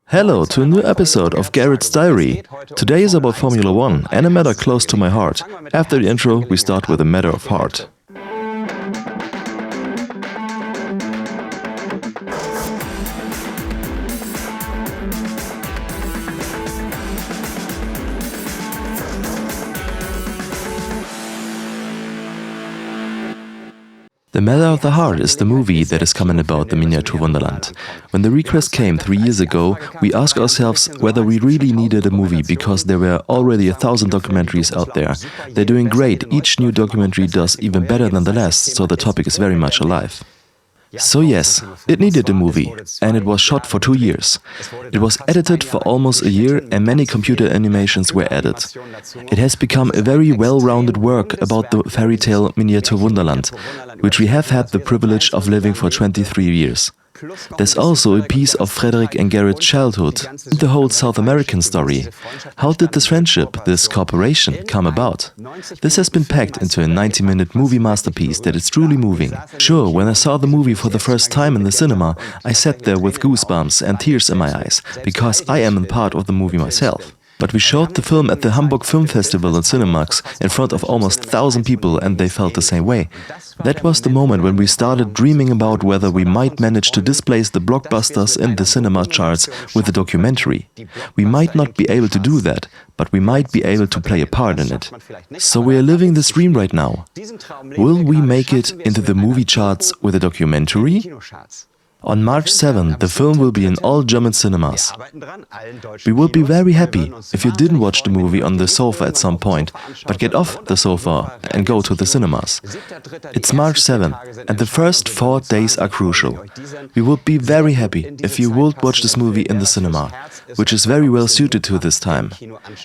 Hello to a new episode of Gerrit's Diary. Today is about Formula One and a matter close to my heart. After the intro, we start with a matter of heart. The Matter of the Heart is the movie that is coming about the Miniatur Wunderland. When the request came 3 years ago, we asked ourselves whether we really needed a movie because there were already 1,000 documentaries out there. They're doing great, each new documentary does even better than the last, so the topic is very much alive. So yes, it needed a movie, and it was shot for 2 years. It was edited for almost a year and many computer animations were added. It has become a very well-rounded work about the fairy tale Miniatur Wunderland, which we have had the privilege of living for 23 years. There's also a piece of Frederik and Gerrit's childhood, and the whole South American story. How did this friendship, this cooperation, come about? This has been packed into a 90-minute movie masterpiece that is truly moving. Sure, when I saw the movie for the first time in the cinema, I sat there with goosebumps and tears in my eyes, because I am a part of the movie myself. But we showed the film at the Hamburg Film Festival in Cinemax in front of almost 1,000 people and they felt the same way. That was the moment when we started dreaming about whether we might manage to displace the blockbusters in the cinema charts with a documentary. We might not be able to do that, but we might be able to play a part in it. So we are living this dream right now. Will we make it into the movie charts with a documentary? On March 7, the film will be in all German cinemas. We would be very happy if you didn't watch the movie on the sofa at some point, but get off the sofa and go to the cinemas. It's March 7, and the first 4 days are crucial. We would be very happy if you would watch this movie in the cinema, which is very well suited to this time.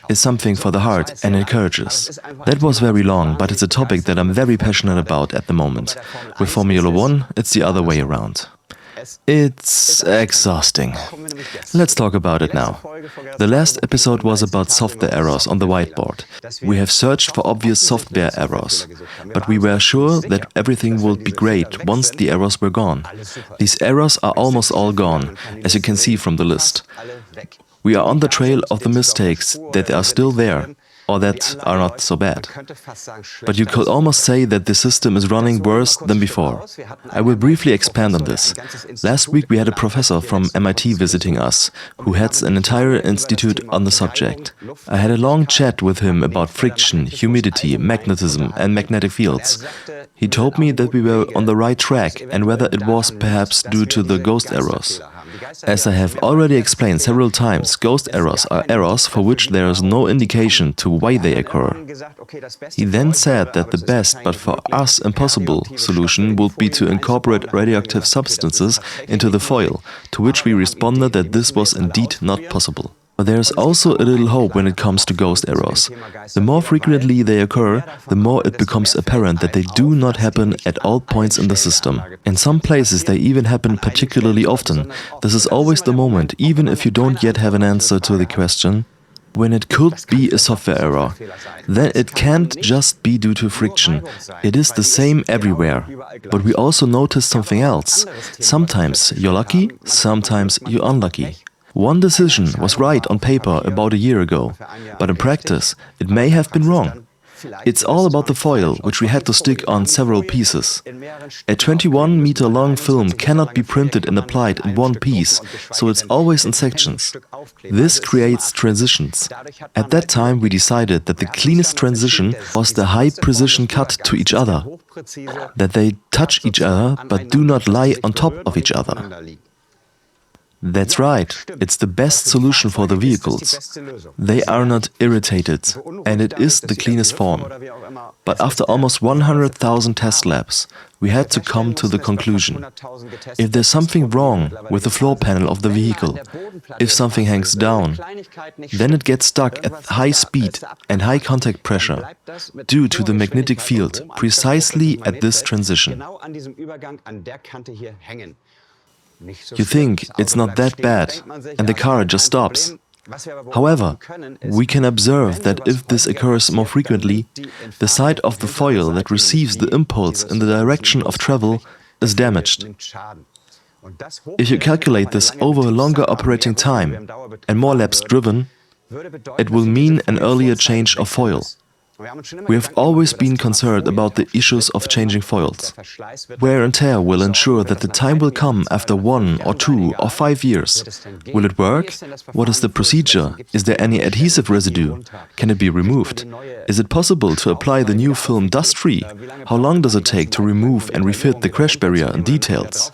It's something for the heart and encourages. That was very long, but it's a topic that I'm very passionate about at the moment. With Formula One, it's the other way around. It's exhausting. Let's talk about it now. The last episode was about software errors on the whiteboard. We have searched for obvious software errors, but we were sure that everything would be great once the errors were gone. These errors are almost all gone, as you can see from the list. We are on the trail of the mistakes that are still there, or that are not so bad. But you could almost say that the system is running worse than before. I will briefly expand on this. Last week we had a professor from MIT visiting us, who heads an entire institute on the subject. I had a long chat with him about friction, humidity, magnetism and magnetic fields. He told me that we were on the right track and whether it was perhaps due to the ghost errors. As I have already explained several times, ghost errors are errors for which there is no indication to why they occur. He then said that the best, but for us impossible, solution would be to incorporate radioactive substances into the foil, to which we responded that this was indeed not possible. But there is also a little hope when it comes to ghost errors. The more frequently they occur, the more it becomes apparent that they do not happen at all points in the system. In some places they even happen particularly often. This is always the moment, even if you don't yet have an answer to the question, when it could be a software error. Then it can't just be due to friction. It is the same everywhere. But we also noticed something else. Sometimes you're lucky, sometimes you're unlucky. One decision was right on paper about a year ago, but in practice it may have been wrong. It's all about the foil, which we had to stick on several pieces. A 21-meter-long film cannot be printed and applied in one piece, so it's always in sections. This creates transitions. At that time we decided that the cleanest transition was the high-precision cut to each other, that they touch each other but do not lie on top of each other. That's right, it's the best solution for the vehicles. They are not irritated, and it is the cleanest form. But after almost 100,000 test labs, we had to come to the conclusion. If there's something wrong with the floor panel of the vehicle, if something hangs down, then it gets stuck at high speed and high contact pressure due to the magnetic field precisely at this transition. You think it's not that bad, and the car just stops. However, we can observe that if this occurs more frequently, the side of the foil that receives the impulse in the direction of travel is damaged. If you calculate this over a longer operating time and more laps driven, it will mean an earlier change of foil. We have always been concerned about the issues of changing foils. Wear and tear will ensure that the time will come after 1 or 2 or 5 years. Will it work? What is the procedure? Is there any adhesive residue? Can it be removed? Is it possible to apply the new film dust-free? How long does it take to remove and refit the crash barrier and details?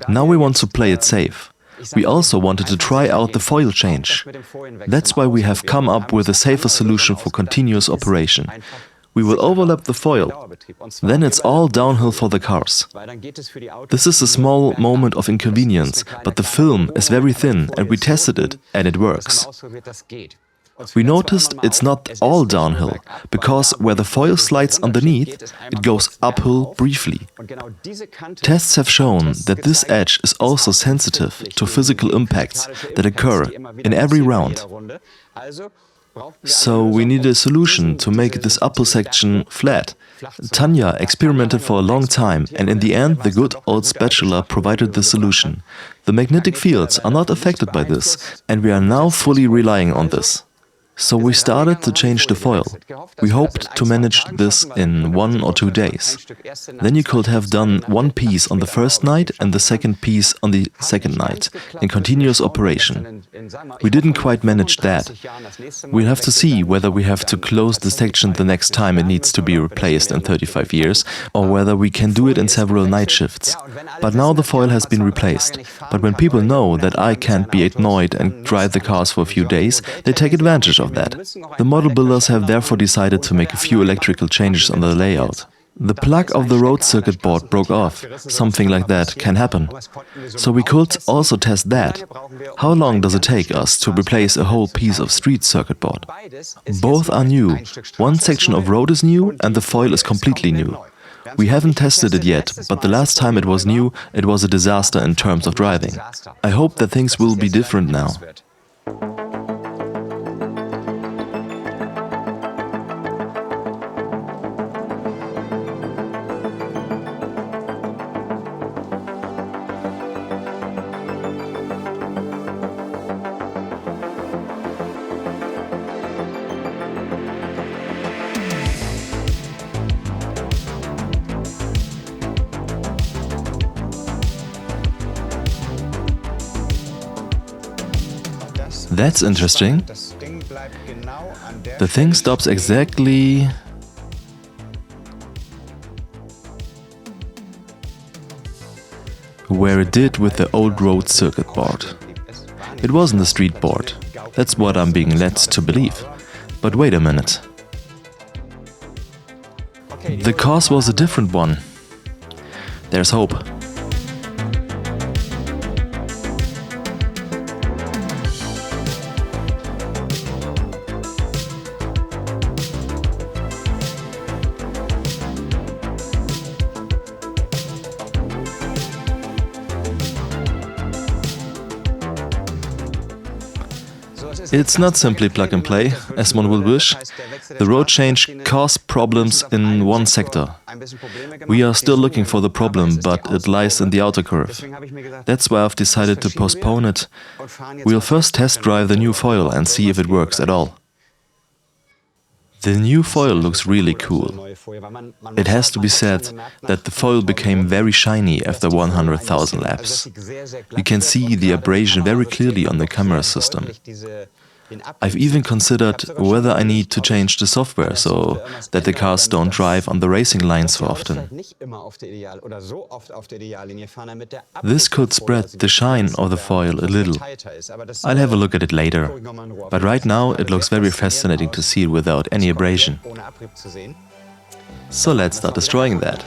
Now we want to play it safe. We also wanted to try out the foil change. That's why we have come up with a safer solution for continuous operation. We will overlap the foil. Then it's all downhill for the cars. This is a small moment of inconvenience, but the film is very thin and we tested it and it works. We noticed it's not all downhill, because where the foil slides underneath, it goes uphill briefly. Tests have shown that this edge is also sensitive to physical impacts that occur in every round. So we needed a solution to make this upper section flat. Tanja experimented for a long time, and in the end the good old spatula provided the solution. The magnetic fields are not affected by this, and we are now fully relying on this. So we started to change the foil. We hoped to manage this in 1 or 2 days. Then you could have done one piece on the first night and the second piece on the second night, in continuous operation. We didn't quite manage that. We'll have to see whether we have to close the section the next time it needs to be replaced in 35 years, or whether we can do it in several night shifts. But now the foil has been replaced. But when people know that I can't be annoyed and drive the cars for a few days, they take advantage of that. The model builders have therefore decided to make a few electrical changes on the layout. The plug of the road circuit board broke off. Something like that can happen. So we could also test that. How long does it take us to replace a whole piece of street circuit board? Both are new. One section of road is new and the foil is completely new. We haven't tested it yet, but the last time it was new, it was a disaster in terms of driving. I hope that things will be different now. That's interesting. The thing stops exactly where it did with the old road circuit board. It wasn't a street board. That's what I'm being led to believe. But wait a minute. The cause was a different one. There's hope. It's not simply plug and play, as one will wish. The road change caused problems in one sector. We are still looking for the problem, but it lies in the outer curve. That's why I've decided to postpone it. We'll first test drive the new foil and see if it works at all. The new foil looks really cool. It has to be said that the foil became very shiny after 100,000 laps. You can see the abrasion very clearly on the camera system. I've even considered whether I need to change the software so that the cars don't drive on the racing line so often. This could spread the shine of the foil a little. I'll have a look at it later. But right now it looks very fascinating to see it without any abrasion. So let's start destroying that.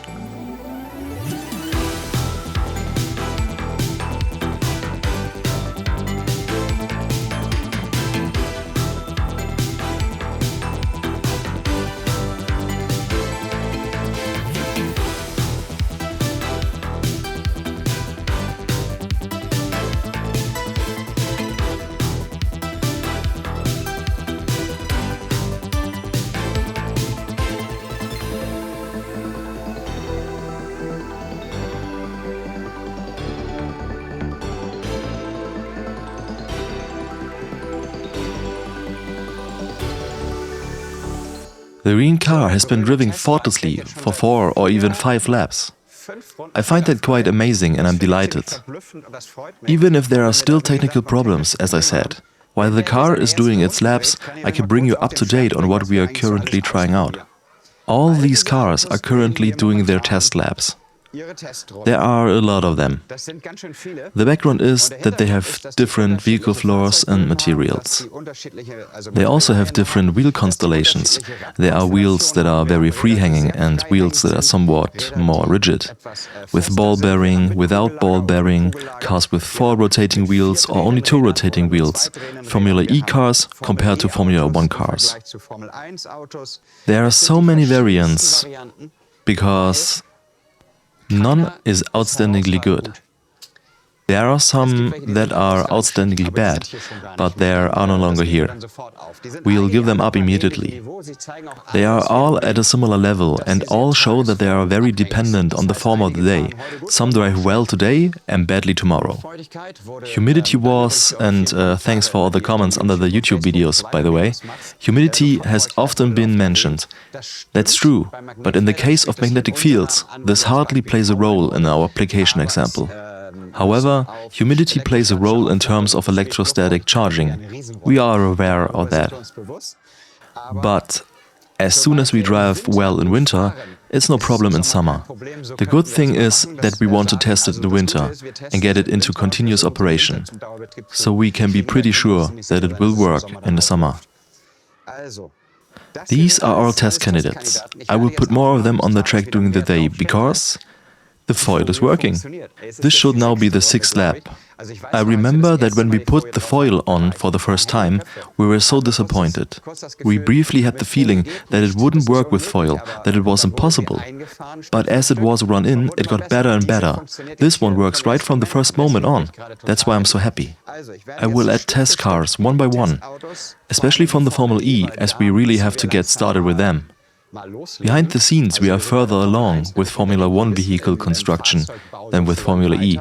The green car has been driven effortlessly for 4 or even 5 laps. I find that quite amazing and I'm delighted. Even if there are still technical problems, as I said, while the car is doing its laps, I can bring you up to date on what we are currently trying out. All these cars are currently doing their test laps. There are a lot of them. The background is that they have different vehicle floors and materials. They also have different wheel constellations. There are wheels that are very free-hanging and wheels that are somewhat more rigid. With ball bearing, without ball bearing, cars with 4 rotating wheels or only 2 rotating wheels, Formula E cars compared to Formula 1 cars. There are so many variants because none is outstandingly good. There are some that are outstandingly bad, but they are no longer here. We'll give them up immediately. They are all at a similar level and all show that they are very dependent on the form of the day. Some drive well today and badly tomorrow. Humidity was, and thanks for all the comments under the YouTube videos, by the way, humidity has often been mentioned. That's true, but in the case of magnetic fields, this hardly plays a role in our application example. However, humidity plays a role in terms of electrostatic charging. We are aware of that. But as soon as we drive well in winter, it's no problem in summer. The good thing is that we want to test it in the winter and get it into continuous operation, so we can be pretty sure that it will work in the summer. These are our test candidates. I will put more of them on the track during the day because the foil is working. This should now be the 6th lap. I remember that when we put the foil on for the first time, we were so disappointed. We briefly had the feeling that it wouldn't work with foil, that it was impossible. But as it was run in, it got better and better. This one works right from the first moment on. That's why I'm so happy. I will add test cars one by one, especially from the Formula E, as we really have to get started with them. Behind the scenes, we are further along with Formula 1 vehicle construction than with Formula E.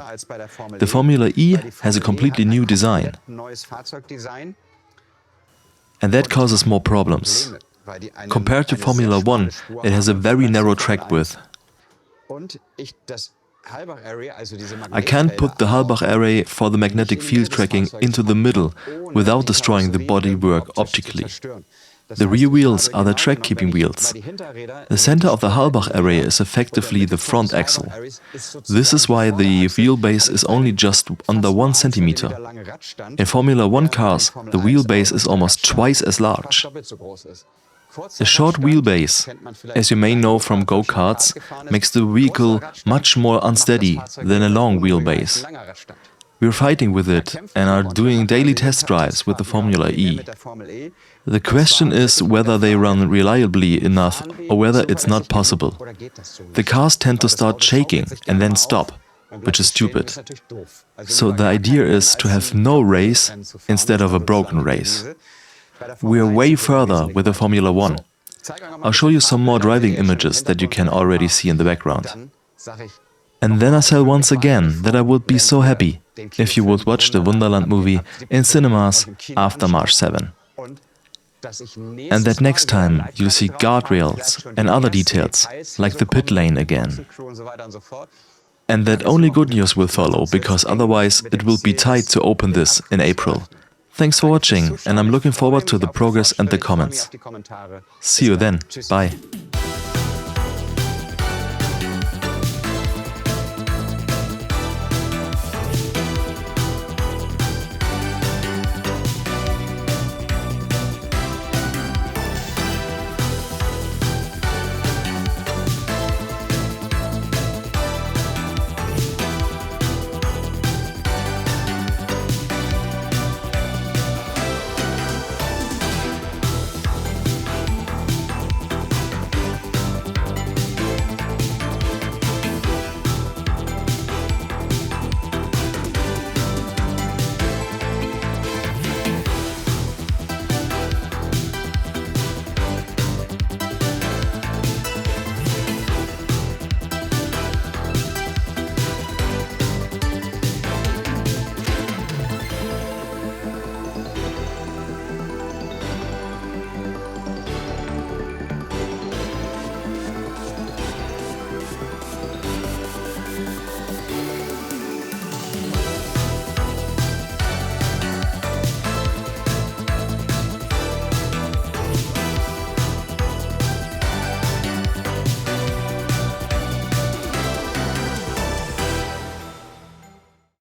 The Formula E has a completely new design, and that causes more problems. Compared to Formula 1, it has a very narrow track width. I can't put the Halbach array for the magnetic field tracking into the middle without destroying the bodywork optically. The rear wheels are the track-keeping wheels. The center of the Halbach array is effectively the front axle. This is why the wheelbase is only just under 1 centimeter. In Formula 1 cars, the wheelbase is almost twice as large. A short wheelbase, as you may know from go-karts, makes the vehicle much more unsteady than a long wheelbase. We're fighting with it and are doing daily test drives with the Formula E. The question is whether they run reliably enough or whether it's not possible. The cars tend to start shaking and then stop, which is stupid. So the idea is to have no race instead of a broken race. We are way further with the Formula 1. I'll show you some more driving images that you can already see in the background. And then I say once again that I would be so happy if you would watch the Wunderland movie in cinemas after March 7. And that next time you'll see guardrails and other details, like the pit lane again. And that only good news will follow, because otherwise it will be tight to open this in April. Thanks for watching, and I'm looking forward to the progress and the comments. See you then. Bye.